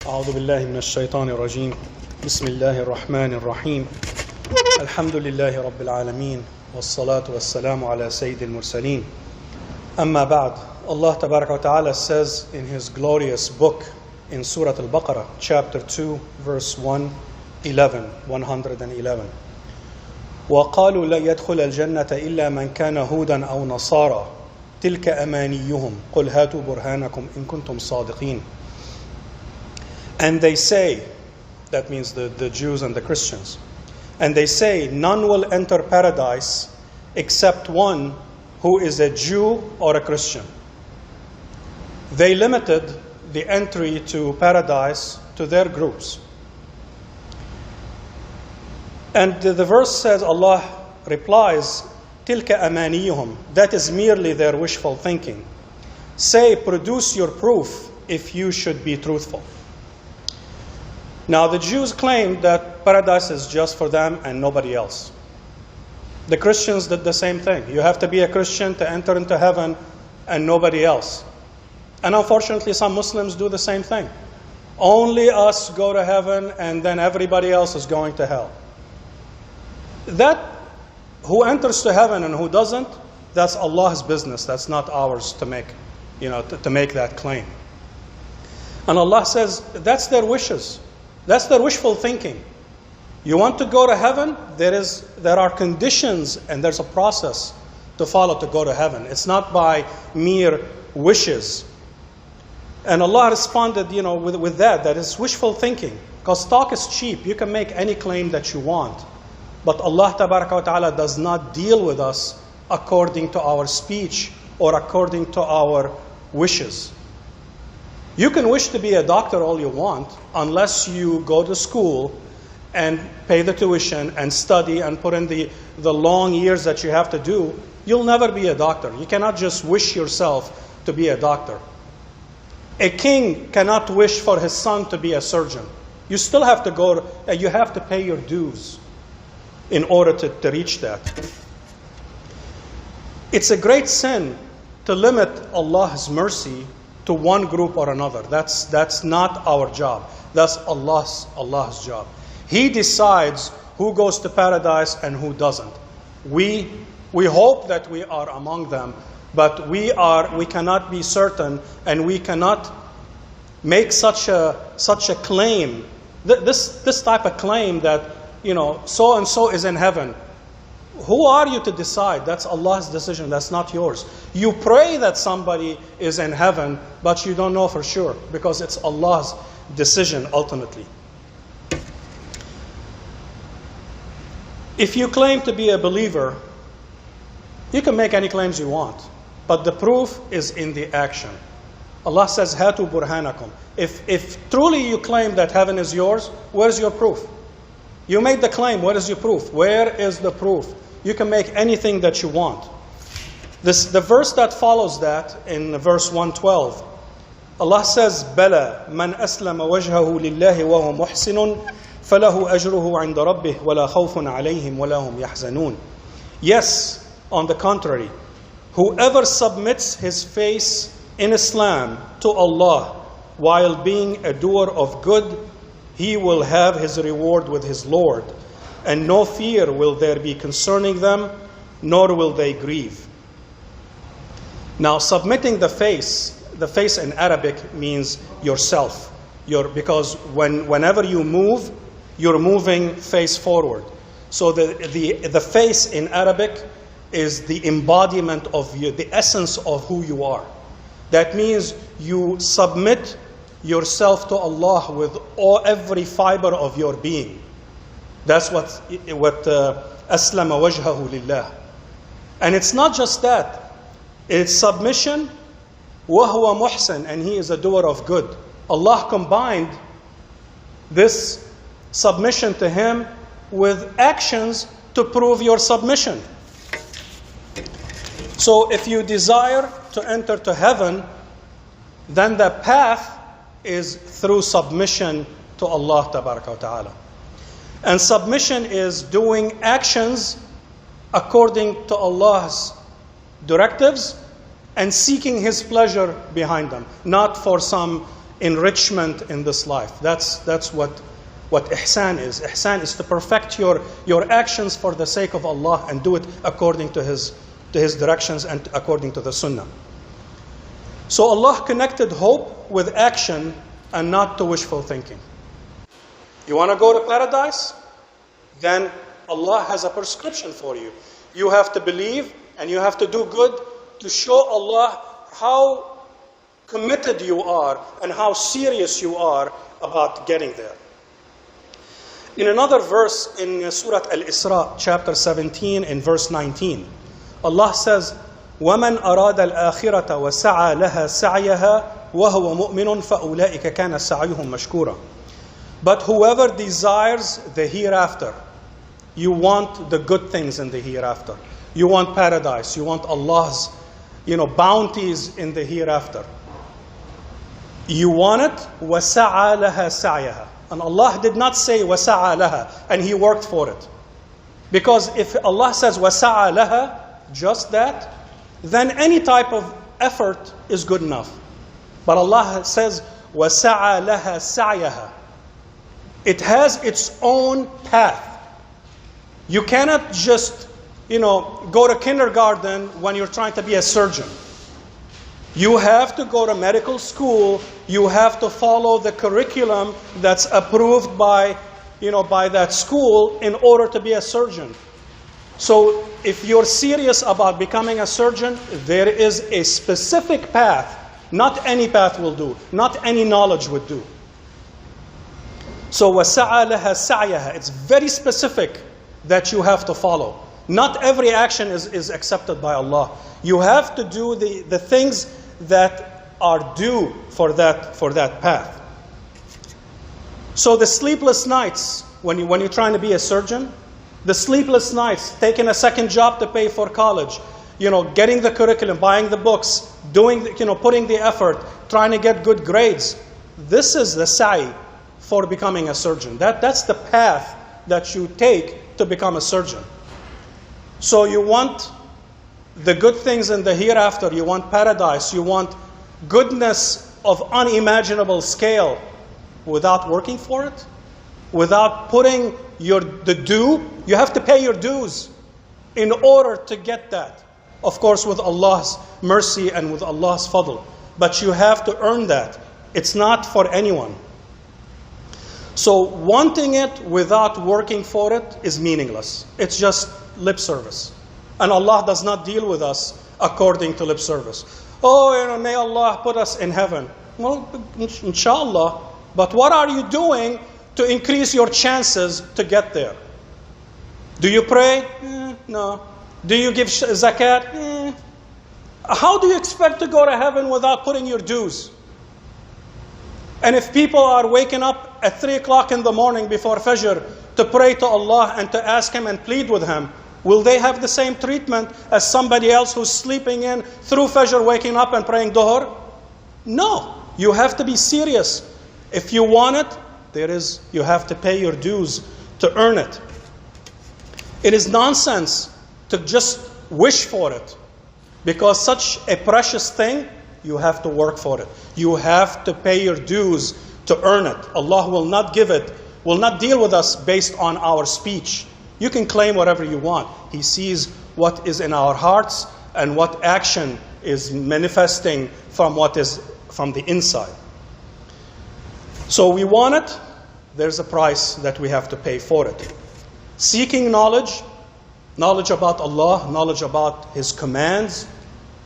أعوذ بالله من الشيطان الرجيم بسم الله الرحمن الرحيم الحمد لله رب العالمين والصلاة والسلام على سيد المرسلين أما بعد. Allah Tabaraka wa Ta'ala says in His glorious book in Surah Al-Baqarah, chapter 2, verse 111, وَقَالُوا لَا يَدْخُلَ الْجَنَّةَ إِلَّا مَنْ كَانَ هُودًا أَوْ نَصَارَى تِلْكَ أَمَانِيُّهُمْ قُلْ هَاتُوا بُرْهَانَكُمْ إِن كُنتُمْ صَادِقِينَ. And they say, that means the Jews and the Christians, and they say, none will enter paradise except one who is a Jew or a Christian. They limited the entry to paradise to their groups. And the verse says, Allah replies, تِلْكَ أَمَانِيُّهُمْ, that is merely their wishful thinking. Say, produce your proof if you should be truthful. Now the Jews claimed that paradise is just for them and nobody else. The Christians did the same thing. You have to be a Christian to enter into heaven and nobody else. And unfortunately some Muslims do the same thing. Only us go to heaven and then everybody else is going to hell. That who enters to heaven and who doesn't, that's Allah's business. That's not ours to make, to make that claim. And Allah says that's their wishes. That's their wishful thinking. You want to go to heaven? There are conditions and there's a process to follow to go to heaven. It's not by mere wishes. And Allah responded, with that is wishful thinking. Because talk is cheap. You can make any claim that you want. But Allah Tabaraka wa Ta'ala does not deal with us according to our speech or according to our wishes. You can wish to be a doctor all you want, unless you go to school and pay the tuition and study and put in the long years that you have to do. You'll never be a doctor. You cannot just wish yourself to be a doctor. A king cannot wish for his son to be a surgeon. You still have to you have to pay your dues in order to reach that. It's a great sin to limit Allah's mercy to one group or another. That's not our job. That's Allah's job. He decides who goes to paradise and who doesn't. We hope that we are among them, but we cannot be certain, and we cannot make such a claim. This type of claim that so and so is in heaven. Who are you to decide? That's Allah's decision. That's not yours. You pray that somebody is in heaven, but you don't know for sure because it's Allah's decision ultimately. If you claim to be a believer, you can make any claims you want, but the proof is in the action. Allah says, "Hatu burhanakum." If truly you claim that heaven is yours, where's your proof? You made the claim. What is your proof? Where is the proof? You can make anything that you want. The verse that follows that, in verse 112, Allah says, بَلَى مَنْ أَسْلَمَ وَجْهَهُ لِلَّهِ وَهُوَ مُحْسِنٌ فَلَهُ أَجْرُهُ عِنْدَ رَبِّهِ وَلَا خَوْفٌ عَلَيْهِمْ وَلَا هُمْ يَحْزَنُونَ. Yes, on the contrary, whoever submits his face in Islam to Allah while being a doer of good, he will have his reward with his Lord, and no fear will there be concerning them, nor will they grieve. Now, submitting the face in Arabic means yourself. Because whenever you move, you're moving face forward. So the face in Arabic is the embodiment of you, the essence of who you are. That means you submit yourself to Allah with every fiber of your being. That's what aslama wajhahu lillah. And it's not just that. It's submission, وَهُوَ muhsin, and he is a doer of good. Allah combined this submission to Him with actions to prove your submission. So if you desire to enter to heaven, then the path is through submission to Allah Tabaraka wa Ta'ala. And submission is doing actions according to Allah's directives and seeking His pleasure behind them, not for some enrichment in this life. That's what ihsan is. Ihsan is to perfect your actions for the sake of Allah and do it according to His directions and according to the Sunnah. So Allah connected hope with action and not to wishful thinking. You want to go to paradise? Then Allah has a prescription for you. You have to believe and you have to do good to show Allah how committed you are and how serious you are about getting there. In another verse in Surah Al-Isra, chapter 17, in verse 19, Allah says, وَمَنْ أَرَادَ الْآخِرَةَ وَسَعَى لَهَا سَعْيَهَا وَهُوَ مُؤْمِنٌ فَأُولَٰئِكَ كَانَ سَعْيُهُمْ مَشْكُورًا. But whoever desires the hereafter, you want the good things in the hereafter. You want paradise. You want Allah's, bounties in the hereafter. You want it, وَسَعَى لَهَا سَعْيَهَا. And Allah did not say وَسَعَى لَهَا, and He worked for it. Because if Allah says وَسَعَى لَهَا, just that, then any type of effort is good enough. But Allah says وَسَعَى لَهَا سَعْيَهَا. It has its own path. You cannot just, go to kindergarten when you're trying to be a surgeon. You have to go to medical school. You have to follow the curriculum that's approved by that school in order to be a surgeon. So if you're serious about becoming a surgeon, there is a specific path. Not any path will do. Not any knowledge would do. So وَسَعَى لَهَا سَعْيَهَا. It's very specific that you have to follow. Not every action is accepted by Allah. You have to do the things that are due for that path. So the sleepless nights, when you're trying to be a surgeon, the sleepless nights, taking a second job to pay for college, getting the curriculum, buying the books, putting the effort, trying to get good grades. This is the sa'i for becoming a surgeon. That's the path that you take to become a surgeon. So you want the good things in the hereafter, you want paradise, you want goodness of unimaginable scale without working for it, without putting the due. You have to pay your dues in order to get that. Of course, with Allah's mercy and with Allah's fadl. But you have to earn that. It's not for anyone. So wanting it without working for it is meaningless. It's just lip service. And Allah does not deal with us according to lip service. Oh, may Allah put us in heaven. Well, inshallah. But what are you doing to increase your chances to get there? Do you pray? No. Do you give zakat? How do you expect to go to heaven without putting your dues? And if people are waking up at 3 o'clock in the morning before Fajr to pray to Allah and to ask Him and plead with Him, will they have the same treatment as somebody else who's sleeping in through Fajr, waking up and praying Dhuhr? No. You have to be serious. If you want it, you have to pay your dues to earn it. It is nonsense to just wish for it, because such a precious thing, you have to work for it. You have to pay your dues to earn it. Allah will not will not deal with us based on our speech. You can claim whatever you want. He sees what is in our hearts and what action is manifesting from what is from the inside. So we want it, there's a price that we have to pay for it. Seeking knowledge about Allah, knowledge about His commands.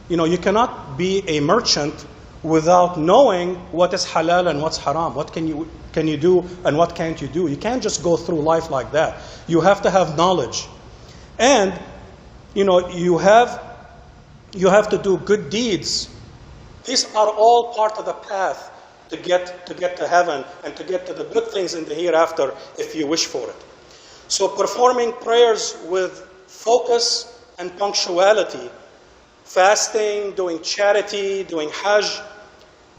You cannot be a merchant without knowing what is halal and what's haram. What can you do and what can't you do? You can't just go through life like that. You have to have knowledge. And, you have to do good deeds. These are all part of the path to get to heaven and to get to the good things in the hereafter if you wish for it. So performing prayers with focus and punctuality, fasting, doing charity, doing hajj,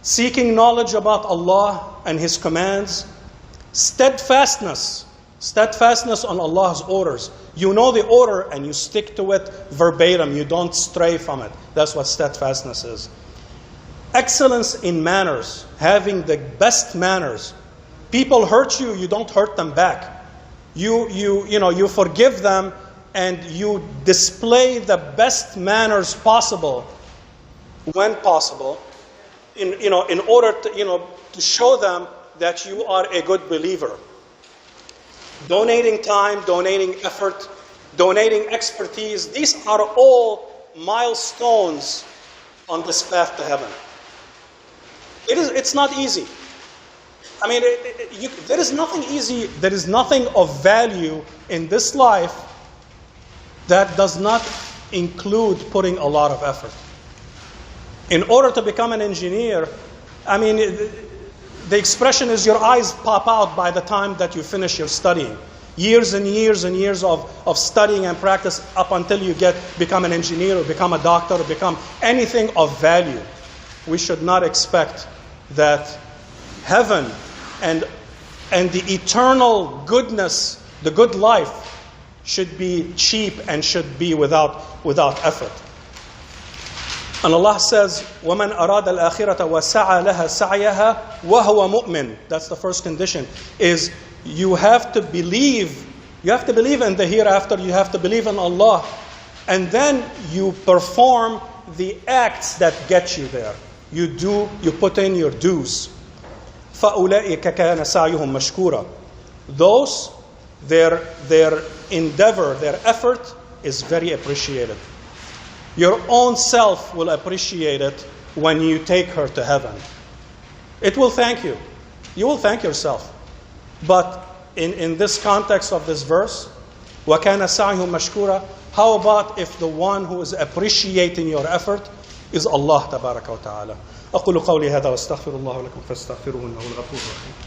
seeking knowledge about Allah and His commands, steadfastness on Allah's orders. You know the order and you stick to it verbatim. You don't stray from it. That's what steadfastness is. Excellence in manners, having the best manners. People hurt you, you don't hurt them back. You forgive them and you display the best manners possible when possible in order to show them that you are a good believer. Donating time, donating effort, donating expertise, these are all milestones on this path to heaven. It's not easy. I mean, there is nothing easy, there is nothing of value in this life that does not include putting a lot of effort. In order to become an engineer, I mean, the expression is your eyes pop out by the time that you finish your studying. Years and years and years of studying and practice up until you become an engineer or become a doctor or become anything of value. We should not expect that heaven and the eternal goodness, the good life, should be cheap and should be without effort. And Allah says, وَمَنْ أَرَادَ الْآخِرَةَ وَسَعَى لَهَا سَعْيَهَا وَهُوَ مُؤْمِنٌ. That's the first condition, is you have to believe in the hereafter, you have to believe in Allah, and then you perform the acts that get you there. You put in your dues. فَأُولَئِكَ كَانَ سَعْيُهُمْ مَشْكُورًا. Those, their endeavor, their effort is very appreciated. Your own self will appreciate it when you take her to heaven. It will thank you. You will thank yourself. But in this context of this verse, وَكَانَ سَعْيُهُمْ مَشْكُورًا, how about if the one who is appreciating your effort is Allah تبارك وتعالى. أقول قولي هذا واستغفر الله لكم فاستغفروه إنه الغفور الرحيم.